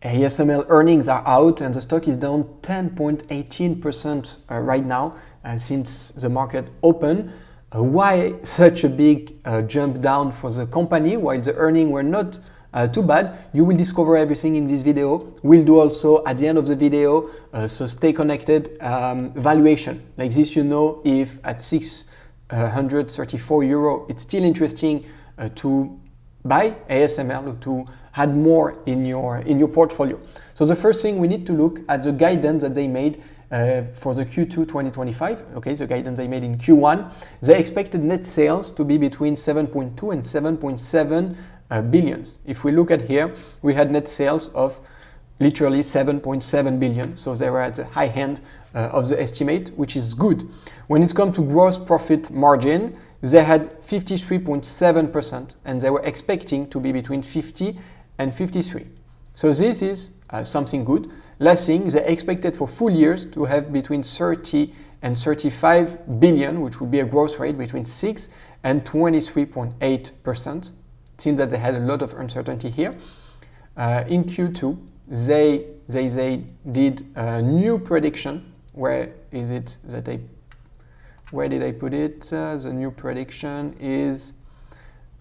ASML earnings are out and the stock is down 10.18% right now since the market opened. Why such a big jump down for the company while the earnings were not too bad? You will discover everything in this video. We'll do also at the end of the video, so stay connected, valuation. Like this, you know, if at 634 euro, it's still interesting to buy ASML, to add more in your portfolio. So the first thing, we need to look at the guidance that they made for the Q2 2025. Okay, the guidance they made in Q1. They expected net sales to be between 7.2 and 7.7 billions. If we look at here, we had net sales of literally 7.7 billion. So they were at the high end of the estimate, which is good. When it comes to gross profit margin, they had 53.7% and they were expecting to be between 50 and 53. So this is something good. Last thing, they expected for full years to have between 30 and 35 billion, which would be a growth rate between 6 and 23.8%. It seems that they had a lot of uncertainty here. In Q2, they did a new prediction. Where is it that where did I put it? The new prediction is,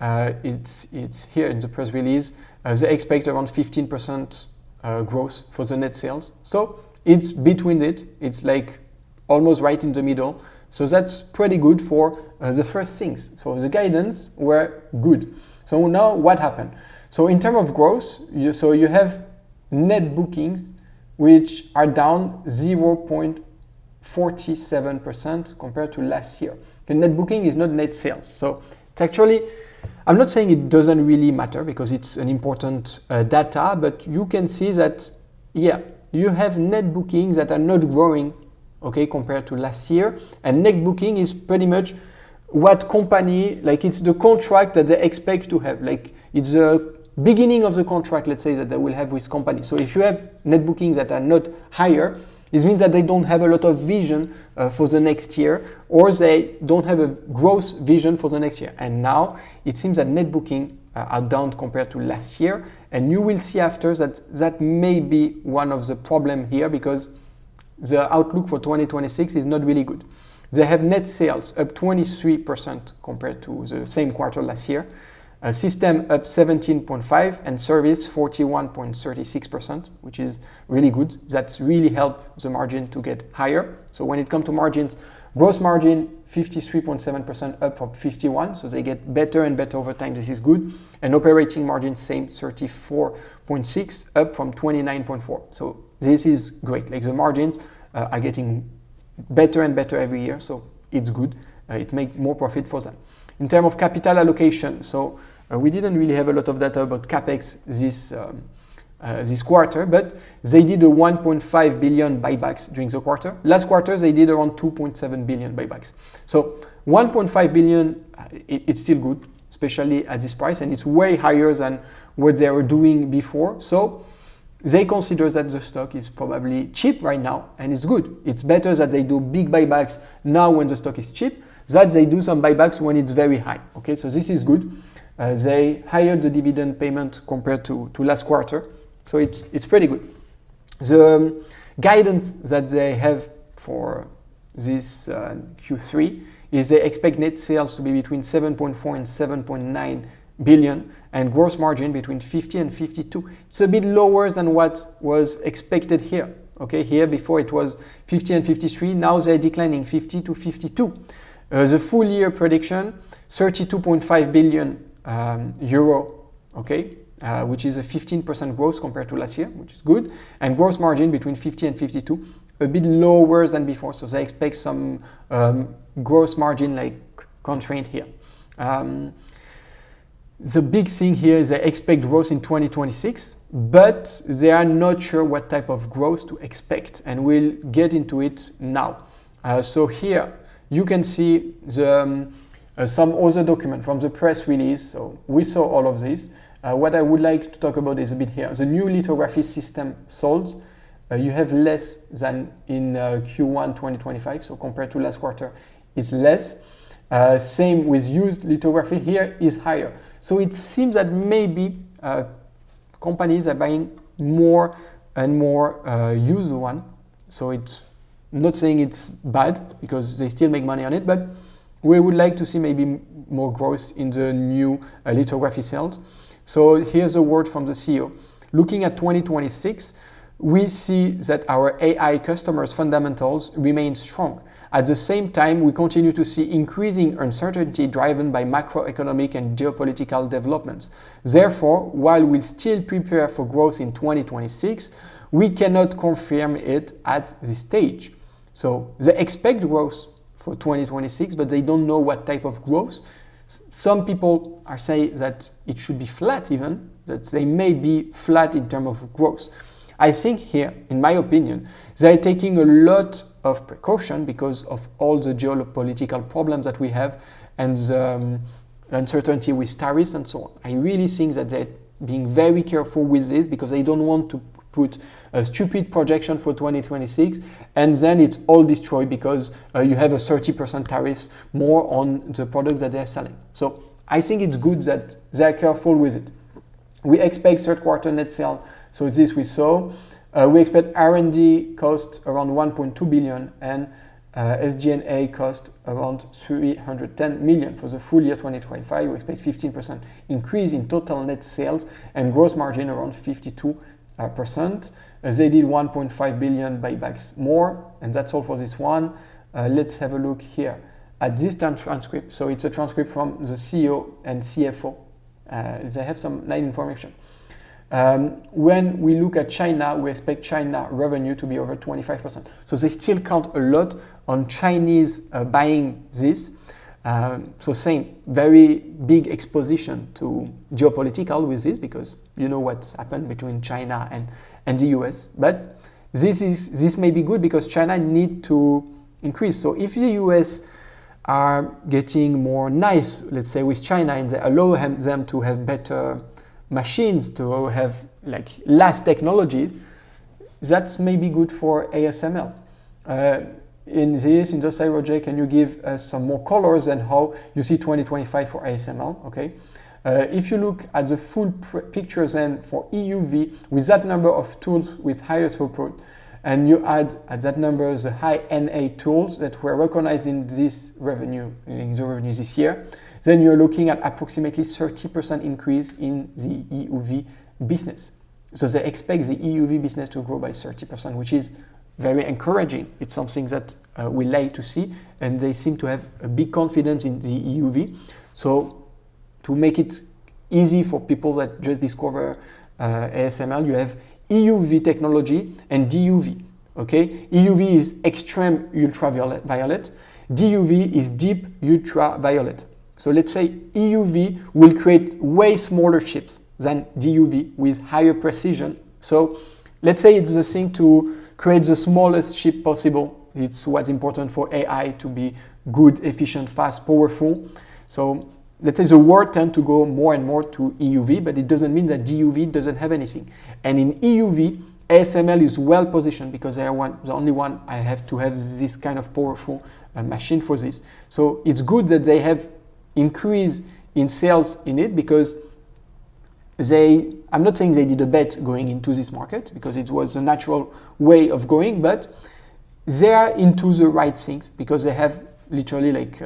it's here in the press release. They expect around 15% growth for the net sales. So it's between it. It's like almost right in the middle. So that's pretty good for the first things. So the guidance were good. So now what happened? So in terms of growth, you have net bookings, which are down 0.47% compared to last year. The net booking is not net sales. So it's actually, I'm not saying it doesn't really matter because it's an important data, but you can see that, yeah, you have net bookings that are not growing, okay, compared to last year. And net booking is pretty much what company, like it's the contract that they expect to have. Like it's the beginning of the contract, let's say, that they will have with company. So if you have net bookings that are not higher, it means that they don't have a lot of vision for the next year, or they don't have a growth vision for the next year. And now it seems that net booking are down compared to last year. And you will see after that may be one of the problem here because the outlook for 2026 is not really good. They have net sales up 23% compared to the same quarter last year. System up 17.5% and service 41.36%, which is really good. That's really helped the margin to get higher. So when it comes to margins, gross margin 53.7% up from 51%, so they get better and better over time. This is good. And operating margin same 34.6% up from 29.4%. So this is great. Like the margins are getting better and better every year, so it's good. It makes more profit for them. In terms of capital allocation, so we didn't really have a lot of data about CapEx this quarter, but they did a 1.5 billion buybacks during the quarter. Last quarter, they did around 2.7 billion buybacks. So 1.5 billion, it's still good, especially at this price, and it's way higher than what they were doing before. So they consider that the stock is probably cheap right now, and it's good. It's better that they do big buybacks now when the stock is cheap, that they do some buybacks when it's very high. Okay, so this is good. They higher the dividend payment compared to last quarter, so it's pretty good. The guidance that they have for this Q3 is they expect net sales to be between 7.4 and 7.9 billion and gross margin between 50 and 52. It's a bit lower than what was expected here. Okay, here before it was 50 and 53, now they're declining 50 to 52. The full year prediction, 32.5 billion euro, okay, which is a 15% growth compared to last year, which is good. And gross margin between 50 and 52, a bit lower than before. So they expect some gross margin like constraint here. The big thing here is they expect growth in 2026, but they are not sure what type of growth to expect, and we'll get into it now. So here you can see the some other document from the press release. So we saw all of this. What I would like to talk about is a bit here. The new lithography system sold. You have less than in Q1 2025. So compared to last quarter, it's less. Same with used lithography. Here is higher. So it seems that maybe companies are buying more and more used one. So it's I'm not saying it's bad because they still make money on it, but we would like to see maybe more growth in the new lithography sales. So here's a word from the CEO. Looking at 2026, we see that our AI customers' fundamentals remain strong. At the same time, we continue to see increasing uncertainty driven by macroeconomic and geopolitical developments. Therefore, while we still prepare for growth in 2026, we cannot confirm it at this stage. So they expect growth for 2026, but they don't know what type of growth. Some people are saying that it should be flat even, that they may be flat in terms of growth. I think here, in my opinion, they're taking a lot of precaution because of all the geopolitical problems that we have and the uncertainty with tariffs and so on. I really think that they're being very careful with this because they don't want to put a stupid projection for 2026 and then it's all destroyed because you have a 30% tariffs more on the products that they're selling. So I think it's good that they're careful with it. We expect third quarter net sales. So this we saw. We expect R&D cost around 1.2 billion and SG&A cost around 310 million. For the full year 2025, we expect 15% increase in total net sales and gross margin around 52%. They did 1.5 billion buybacks more, and that's all for this one. Let's have a look here at this transcript. So it's a transcript from the CEO and CFO. They have some nice information. When we look at China, we expect China revenue to be over 25%. So they still count a lot on Chinese buying this. So same, very big exposition to geopolitical with this because you know what's happened between China and the US. But this may be good because China need to increase. So if the US are getting more nice, let's say with China, and they allow them to have better machines, to have like less technology, that's maybe good for ASML. In the side, Roger, can you give us some more colors and how you see 2025 for ASML? Okay. If you look at the full picture then for EUV with that number of tools with higher throughput, and you add at that number the high NA tools that were recognized in this revenue, this year, then you're looking at approximately 30% increase in the EUV business. So they expect the EUV business to grow by 30%, which is very encouraging. It's something that we like to see, and they seem to have a big confidence in the EUV. So to make it easy for people that just discover ASML, you have EUV technology and DUV. Okay, EUV is extreme ultraviolet. DUV is deep ultraviolet. So let's say EUV will create way smaller chips than DUV with higher precision. So let's say it's the thing to create the smallest chip possible. It's what's important for AI to be good, efficient, fast, powerful. So let's say the world tends to go more and more to EUV, but it doesn't mean that DUV doesn't have anything. And in EUV, ASML is well positioned because they are the only one I have to have this kind of powerful machine for this. So it's good that they have increase in sales in it because I'm not saying they did a bet going into this market because it was a natural way of going, but they are into the right things because they have literally like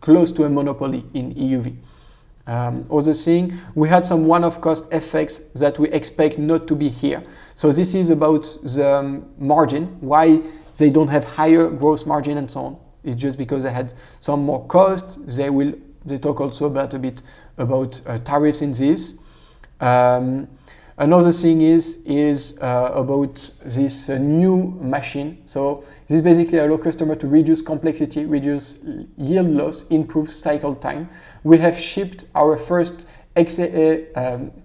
close to a monopoly in EUV. Other thing, we had some one-off cost effects that we expect not to be here. So this is about the margin, why they don't have higher gross margin and so on. It's just because they had some more costs. They talk also about a bit about tariffs in this. Another thing is about this new machine. So this basically allows customer to reduce complexity, reduce yield loss, improve cycle time. We have shipped our first XAA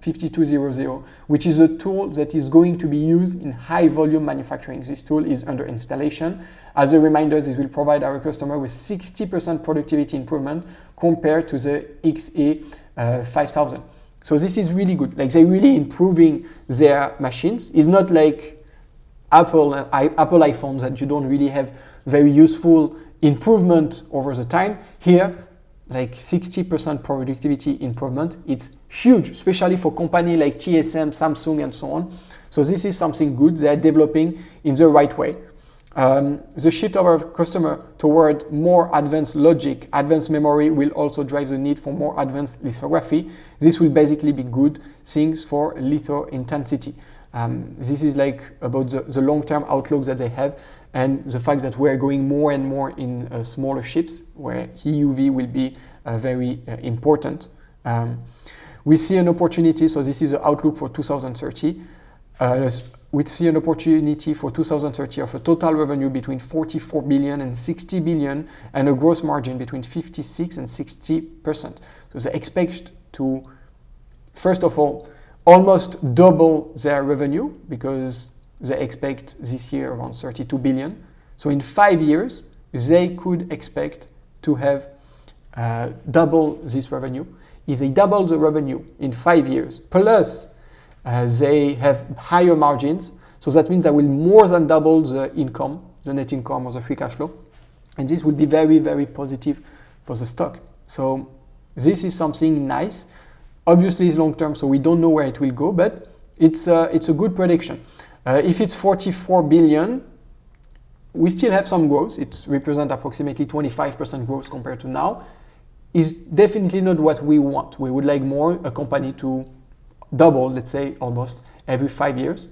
5200, which is a tool that is going to be used in high volume manufacturing. This tool is under installation. As a reminder, this will provide our customer with 60% productivity improvement compared to the XA 5000. So this is really good. Like they're really improving their machines. It's not like Apple iPhones that you don't really have very useful improvement over the time. Here, like 60% productivity improvement, it's huge, especially for companies like TSM, Samsung, and so on. So this is something good. They are developing in the right way. The shift of our customer toward more advanced logic, advanced memory will also drive the need for more advanced lithography. This will basically be good things for litho intensity. This is like about the long-term outlook that they have, and the fact that we're going more and more in smaller ships where EUV will be very important. We see an opportunity, so this is the outlook for 2030. We see an opportunity for 2030 of a total revenue between 44 billion and 60 billion and a gross margin between 56 and 60%. So they expect to, first of all, almost double their revenue because they expect this year around 32 billion. So in 5 years, they could expect to have double this revenue. If they double the revenue in 5 years, plus they have higher margins, so that means they will more than double the income, the net income or the free cash flow. And this will be very, very positive for the stock. So this is something nice. Obviously it's long term, so we don't know where it will go, but it's a good prediction. If it's 44 billion, we still have some growth. It represents approximately 25% growth compared to now. Is definitely not what we want. We would like more, a company to double, let's say, almost every 5 years.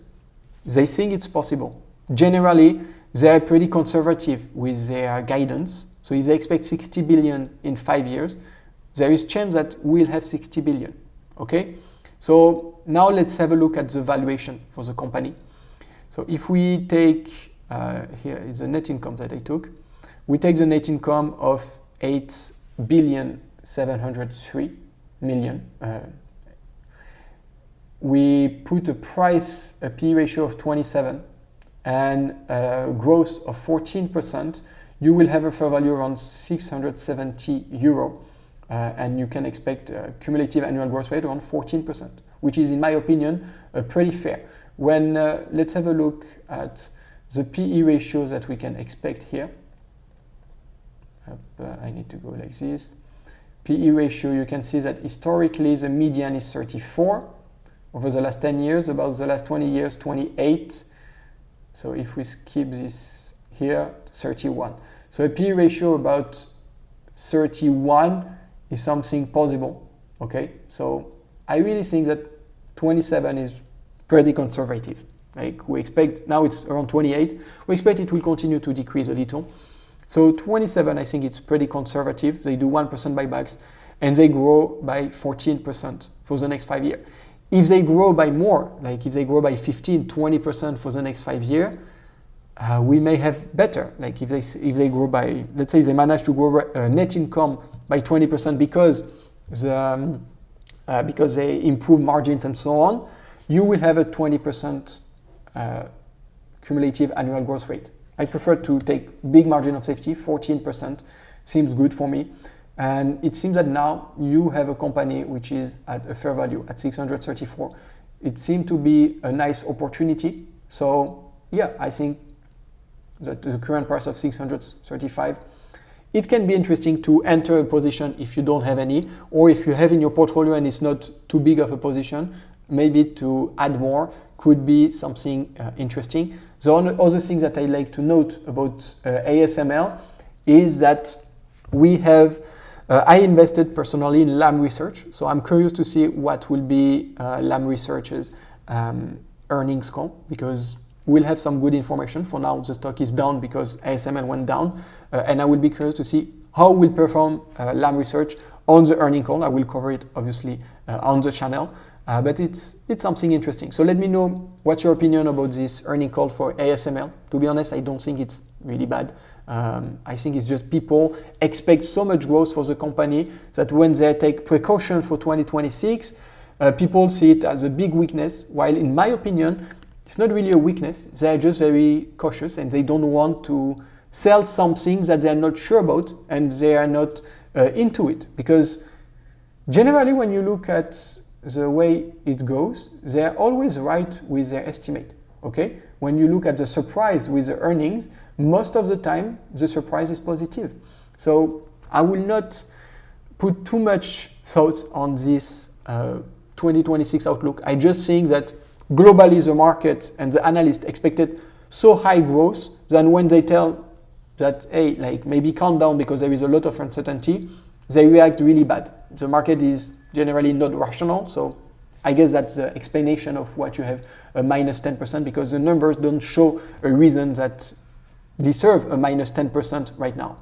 They think it's possible. Generally, they are pretty conservative with their guidance. So if they expect 60 billion in 5 years, there is chance that we'll have 60 billion. Okay? So now let's have a look at the valuation for the company. So if we take, here is the net income that I took. We take the net income of 8,703 million. We put a price, a P ratio of 27 and a growth of 14%, you will have a fair value around 670 euro. And you can expect a cumulative annual growth rate around 14%, which is, in my opinion, pretty fair. When let's have a look at the PE ratio that we can expect here. I need to go like this. PE ratio, you can see that historically the median is 34. Over the last 10 years, about the last 20 years, 28. So if we skip this here, 31. So a PE ratio about 31 is something possible, okay? So I really think that 27 is pretty conservative. Like we expect, now it's around 28. We expect it will continue to decrease a little. So 27, I think it's pretty conservative. They do 1% buybacks and they grow by 14% for the next 5 years. If they grow by more, like if they grow by 15, 20% for the next 5 years, we may have better. Like if they grow by, let's say they manage to grow net income by 20% because they improve margins and so on, you will have a 20% cumulative annual growth rate. I prefer to take big margin of safety, 14% seems good for me. And it seems that now you have a company which is at a fair value at 634. It seemed to be a nice opportunity. So yeah, I think that the current price of 635, it can be interesting to enter a position if you don't have any, or if you have in your portfolio and it's not too big of a position, maybe to add more could be something interesting. The other thing that I like to note about ASML is that we have I invested personally in Lam Research, so I'm curious to see what will be Lam Research's earnings call, because we'll have some good information. For now, the stock is down because ASML went down, and I will be curious to see how will perform Lam Research on the earning call. I will cover it obviously on the channel, but it's something interesting. So let me know what's your opinion about this earning call for ASML. To be honest, I don't think it's really bad. I think it's just people expect so much growth for the company that when they take precaution for 2026, people see it as a big weakness, while in my opinion, it's not really a weakness. They are just very cautious and they don't want to sell something that they're not sure about and they are not into it. Because generally when you look at the way it goes, they're always right with their estimate, okay? When you look at the surprise with the earnings, most of the time, the surprise is positive. So I will not put too much thoughts on this 2026 outlook. I just think that globally the market and the analyst expected so high growth, then when they tell that, hey, like maybe calm down because there is a lot of uncertainty, they react really bad. The market is generally not rational, so I guess that's the explanation of what you have a minus 10%, because the numbers don't show a reason that deserve a minus 10% right now.